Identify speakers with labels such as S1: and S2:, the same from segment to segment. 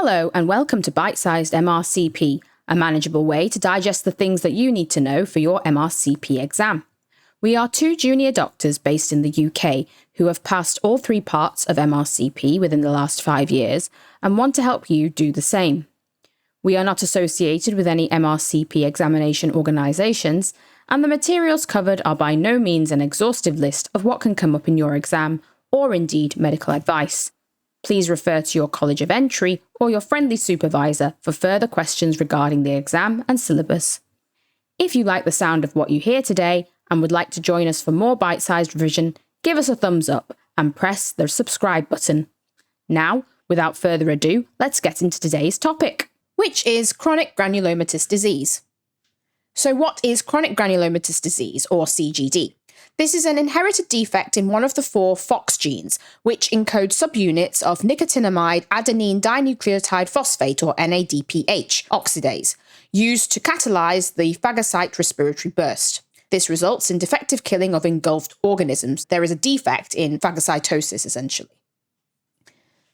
S1: Hello and welcome to Bite-Sized MRCP, a manageable way to digest the things that you need to know for your MRCP exam. We are two junior doctors based in the UK who have passed all three parts of MRCP within the last 5 years and want to help you do the same. We are not associated with any MRCP examination organisations, and the materials covered are by no means an exhaustive list of what can come up in your exam, or indeed medical advice. Please refer to your College of Entry or your friendly supervisor for further questions regarding the exam and syllabus. If you like the sound of what you hear today and would like to join us for more bite-sized revision, give us a thumbs up and press the subscribe button. Now, without further ado, let's get into today's topic, which is chronic granulomatous disease. So what is chronic granulomatous disease, or CGD? This is an inherited defect in one of the 4 FOX genes, which encode subunits of nicotinamide adenine dinucleotide phosphate, or NADPH, oxidase, used to catalyse the phagocyte respiratory burst. This results in defective killing of engulfed organisms. There is a defect in phagocytosis, essentially.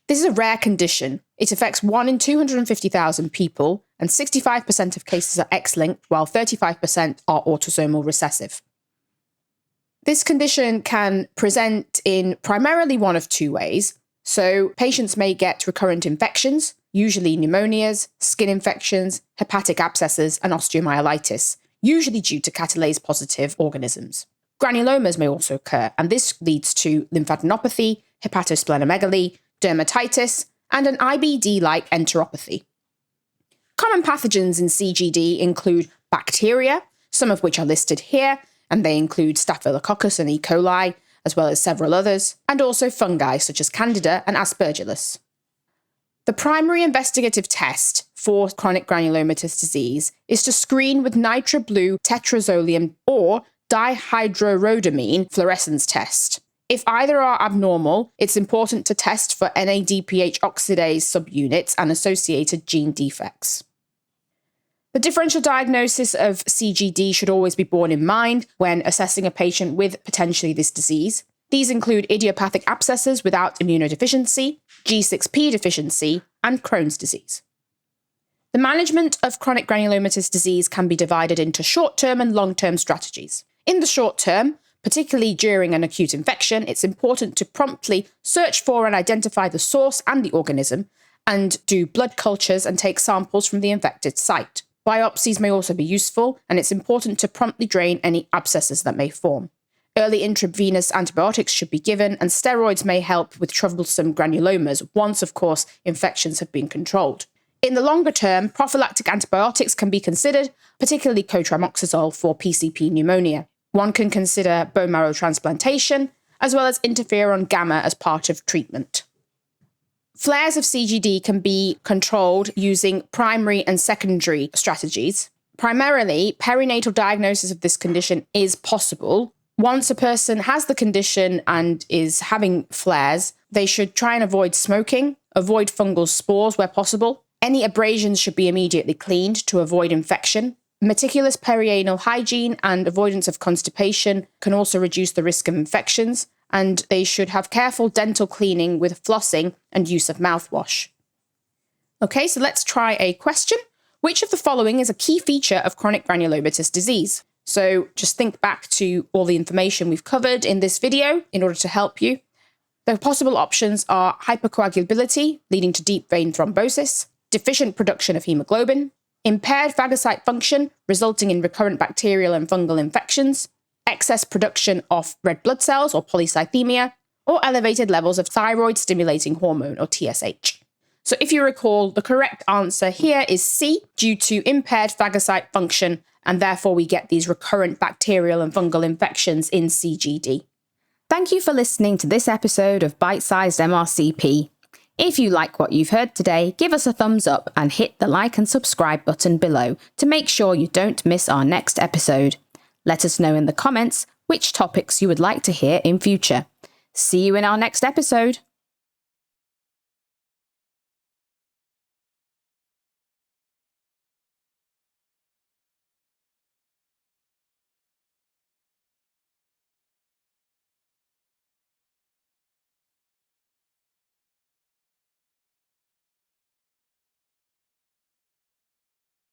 S1: This is a rare condition. It affects 1 in 250,000 people, and 65% of cases are X-linked, while 35% are autosomal recessive. This condition can present in primarily one of 2 ways. So patients may get recurrent infections, usually pneumonias, skin infections, hepatic abscesses, and osteomyelitis, usually due to catalase-positive organisms. Granulomas may also occur, and this leads to lymphadenopathy, hepatosplenomegaly, dermatitis, and an IBD-like enteropathy. Common pathogens in CGD include bacteria, some of which are listed here, and they include Staphylococcus and E. coli, as well as several others, and also fungi such as Candida and Aspergillus. The primary investigative test for chronic granulomatous disease is to screen with nitroblue tetrazolium or dihydrorhodamine fluorescence test. If either are abnormal, it's important to test for NADPH oxidase subunits and associated gene defects. The differential diagnosis of CGD should always be borne in mind when assessing a patient with potentially this disease. These include idiopathic abscesses without immunodeficiency, G6P deficiency, and Crohn's disease. The management of chronic granulomatous disease can be divided into short-term and long-term strategies. In the short term, particularly during an acute infection, it's important to promptly search for and identify the source and the organism, and do blood cultures and take samples from the infected site. Biopsies may also be useful, and it's important to promptly drain any abscesses that may form. Early intravenous antibiotics should be given, and steroids may help with troublesome granulomas once, of course, infections have been controlled. In the longer term, prophylactic antibiotics can be considered, particularly cotrimoxazole for PCP pneumonia. One can consider bone marrow transplantation, as well as interferon gamma as part of treatment. Flares of CGD can be controlled using primary and secondary strategies. Primarily, perinatal diagnosis of this condition is possible. Once a person has the condition and is having flares, they should try and avoid smoking, avoid fungal spores where possible. Any abrasions should be immediately cleaned to avoid infection. Meticulous perianal hygiene and avoidance of constipation can also reduce the risk of infections, and they should have careful dental cleaning with flossing and use of mouthwash. Okay, so let's try a question. Which of the following is a key feature of chronic granulomatous disease? So just think back to all the information we've covered in this video in order to help you. The possible options are hypercoagulability, leading to deep vein thrombosis, deficient production of hemoglobin, impaired phagocyte function, resulting in recurrent bacterial and fungal infections, excess production of red blood cells or polycythemia, or elevated levels of thyroid-stimulating hormone or TSH. So if you recall, the correct answer here is C, due to impaired phagocyte function, and therefore we get these recurrent bacterial and fungal infections in CGD. Thank you for listening to this episode of Bite-Sized MRCP. If you like what you've heard today, give us a thumbs up and hit the like and subscribe button below to make sure you don't miss our next episode. Let us know in the comments which topics you would like to hear in future. See you in our next episode.